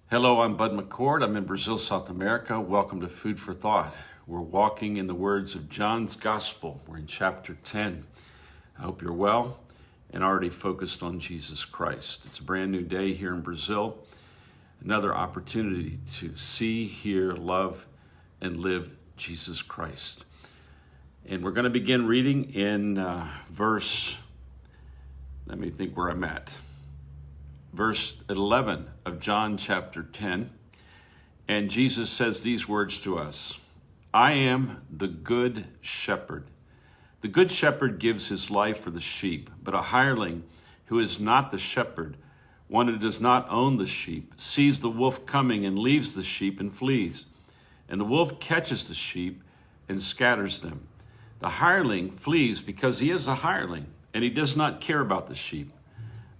Hello, I'm Bud McCord. I'm in Brazil, South America. Welcome to Food for Thought. We're walking in the words of John's Gospel. We're in chapter 10. I hope you're well and already focused on Jesus Christ. It's a brand new day here in Brazil. Another opportunity to see, hear, love, and live Jesus Christ. And we're going to begin reading in verse 11 of John chapter 10. And Jesus says these words to us: I am the good shepherd. The good shepherd gives his life for the sheep, but a hireling who is not the shepherd, one who does not own the sheep, sees the wolf coming and leaves the sheep and flees. And the wolf catches the sheep and scatters them. The hireling flees because he is a hireling, and he does not care about the sheep.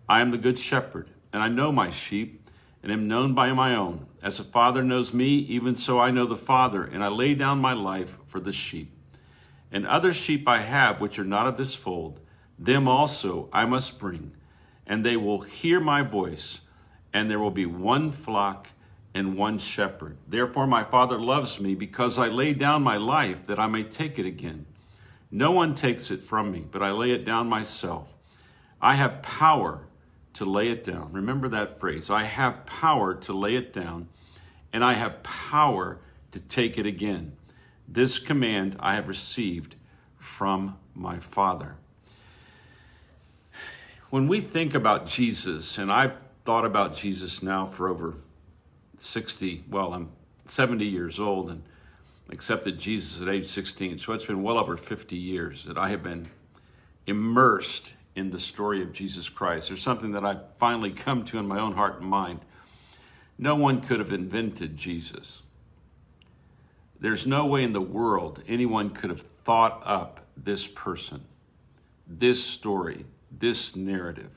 I am the good shepherd, and I know my sheep, and am known by my own. As the Father knows me, even so I know the Father, and I lay down my life for the sheep. And other sheep I have, which are not of this fold, them also I must bring, and they will hear my voice, and there will be one flock and one shepherd. Therefore my Father loves me, because I lay down my life, that I may take it again. No one takes it from me, but I lay it down myself. I have power to lay it down. Remember that phrase. I have power to lay it down, and I have power to take it again. This command I have received from my Father. When we think about Jesus, and I've thought about Jesus now for over I'm 70 years old and accepted Jesus at age 16. So it's been well over 50 years that I have been immersed in the story of Jesus Christ. There's something that I've finally come to in my own heart and mind. No one could have invented Jesus. There's no way in the world anyone could have thought up this person, this story, this narrative.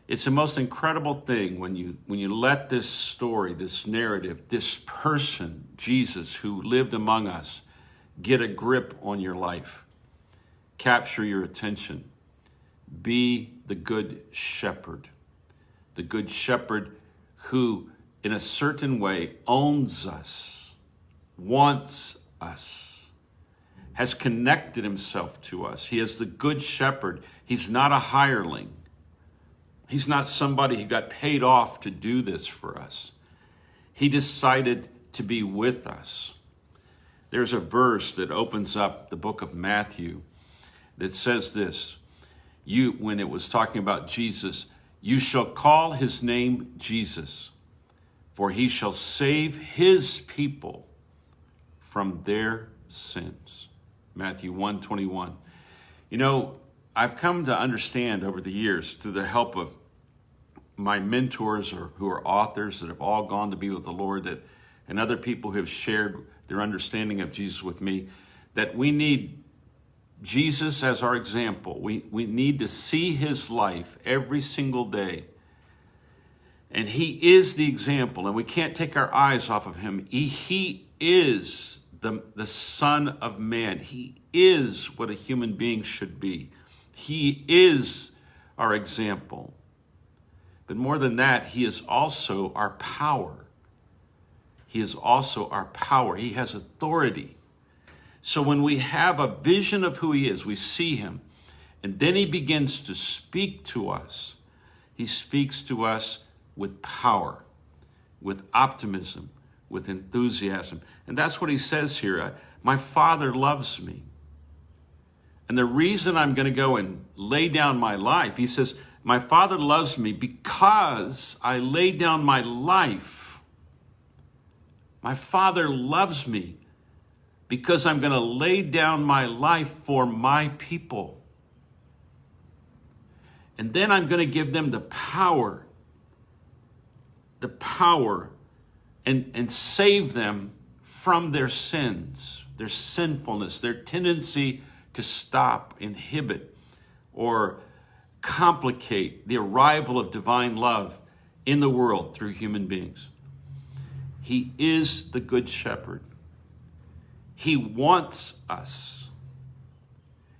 It's the most incredible thing when you let this story, this narrative, this person, Jesus, who lived among us, get a grip on your life, capture your attention. Be the good shepherd who, in a certain way, owns us, wants us, has connected himself to us. He is the good shepherd. He's not a hireling. He's not somebody who got paid off to do this for us. He decided to be with us. There's a verse that opens up the book of Matthew that says this. When it was talking about Jesus, you shall call his name Jesus, for he shall save his people from their sins. Matthew 1:21. You know, I've come to understand over the years, through the help of my mentors who are authors that have all gone to be with the Lord, and other people who have shared their understanding of Jesus with me, that we need Jesus as our example. We need to see his life every single day. And he is the example, and we can't take our eyes off of him. He is the Son of Man. He is what a human being should be. He is our example. But more than that, he is also our power. He is also our power. He has authority. So when we have a vision of who he is, we see him, and then he begins to speak to us. He speaks to us with power, with optimism, with enthusiasm. And that's what he says here. My Father loves me. And the reason I'm going to go and lay down my life, he says, my Father loves me because I lay down my life. My Father loves me because I'm going to lay down my life for my people. And then I'm going to give them the power and save them from their sins, their sinfulness, their tendency to stop, inhibit, or complicate the arrival of divine love in the world through human beings. He is the good shepherd. He wants us.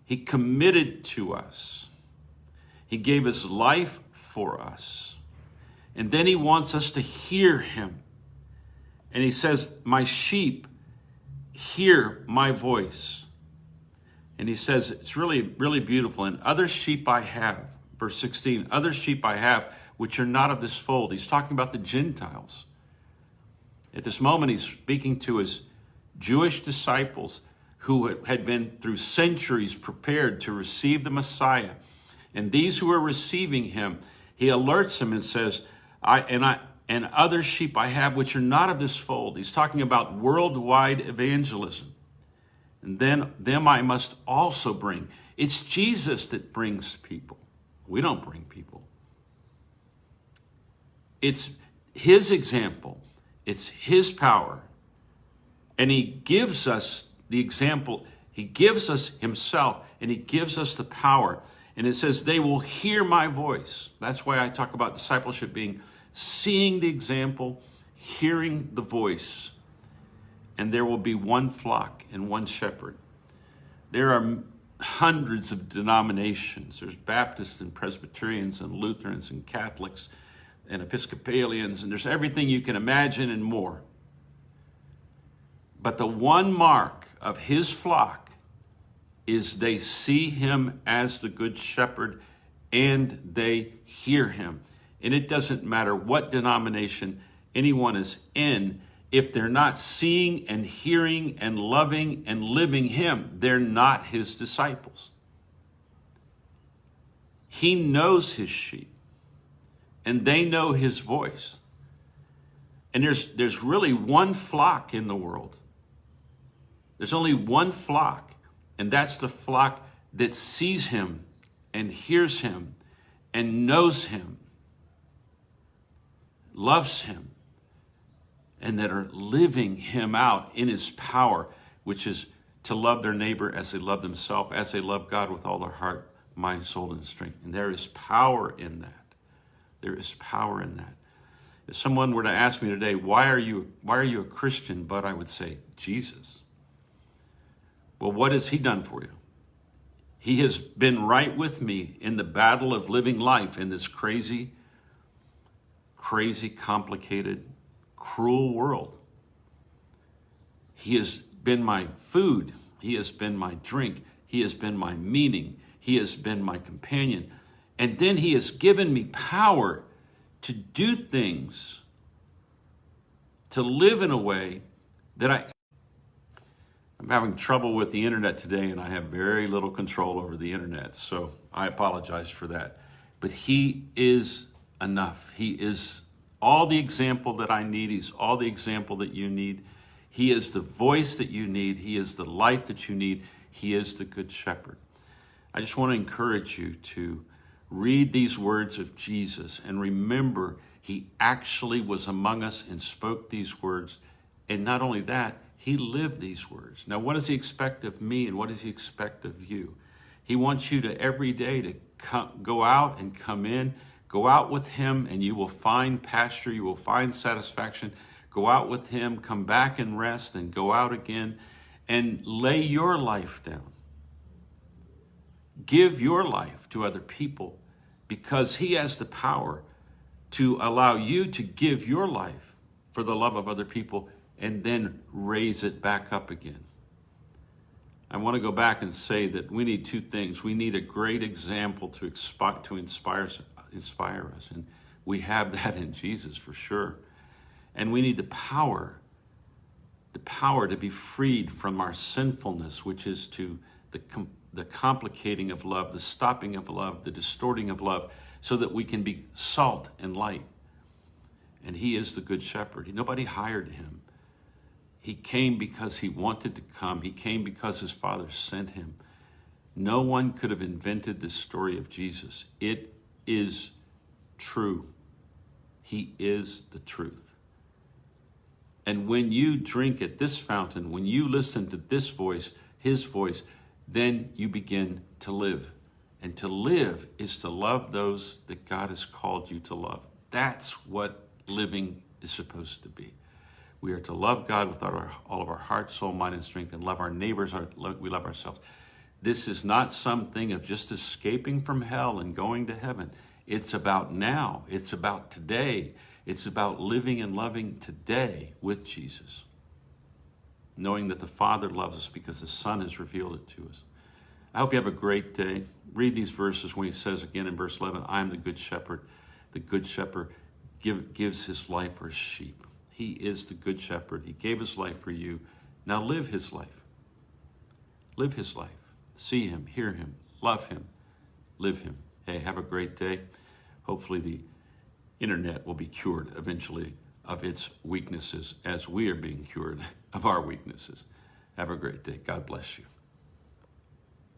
He committed to us. He gave his life for us. And then he wants us to hear him. And he says, my sheep hear my voice. And he says, it's really, really beautiful. And other sheep I have, verse 16, other sheep I have, which are not of this fold. He's talking about the Gentiles. At this moment, he's speaking to his Jewish disciples who had been through centuries prepared to receive the Messiah. And these who are receiving him, he alerts them and says, and other sheep I have which are not of this fold. He's talking about worldwide evangelism. And then them I must also bring. It's Jesus that brings people. We don't bring people. It's his example. It's his power. And he gives us the example. He gives us himself, and he gives us the power. And it says, they will hear my voice. That's why I talk about discipleship being seeing the example, hearing the voice. And there will be one flock and one shepherd. There are hundreds of denominations. There's Baptists and Presbyterians and Lutherans and Catholics and Episcopalians, and there's everything you can imagine and more. But the one mark of his flock is they see him as the good shepherd and they hear him. And it doesn't matter what denomination anyone is in, if they're not seeing and hearing and loving and living him, they're not his disciples. He knows his sheep, and they know his voice. And there's really one flock in the world. There's only one flock, and that's the flock that sees him and hears him and knows him, loves him, and that are living him out in his power, which is to love their neighbor as they love themselves, as they love God with all their heart, mind, soul, and strength. And there is power in that. There is power in that. If someone were to ask me today, why are you a Christian? But I would say, Jesus. Well, what has he done for you? He has been right with me in the battle of living life in this crazy, complicated, cruel world. He has been my food. He has been my drink. He has been my meaning. He has been my companion. And then he has given me power to do things, to live in a way that I'm having trouble with the internet today, and I have very little control over the internet, so I apologize for that. But he is enough. He is all the example that I need. He's all the example that you need. He is the voice that you need. He is the life that you need. He is the good shepherd. I just want to encourage you to read these words of Jesus and remember he actually was among us and spoke these words. And not only that, he lived these words. Now, what does he expect of me and what does he expect of you? He wants you to every day to go out and come in. Go out with him and you will find pasture. You will find satisfaction. Go out with him, come back and rest, and go out again and lay your life down. Give your life to other people because he has the power to allow you to give your life for the love of other people and then raise it back up again. I want to go back and say that we need two things. We need a great example to inspire us, and we have that in Jesus for sure. And we need the power to be freed from our sinfulness, which is to the complicating of love, the stopping of love, the distorting of love, so that we can be salt and light. And he is the good shepherd. Nobody hired him. He came because he wanted to come. He came because his Father sent him. No one could have invented this story of Jesus. It is true. He is the truth. And when you drink at this fountain, when you listen to this voice, his voice, then you begin to live. And to live is to love those that God has called you to love. That's what living is supposed to be. We are to love God with all of our heart, soul, mind, and strength, and love our neighbors. We love ourselves. This is not something of just escaping from hell and going to heaven. It's about now. It's about today. It's about living and loving today with Jesus, knowing that the Father loves us because the Son has revealed it to us. I hope you have a great day. Read these verses when he says again in verse 11, I am the good shepherd. The good shepherd gives his life for his sheep. He is the good shepherd. He gave his life for you. Now live his life. Live his life. See him, hear him, love him, live him. Hey, have a great day. Hopefully the internet will be cured eventually of its weaknesses as we are being cured of our weaknesses. Have a great day. God bless you.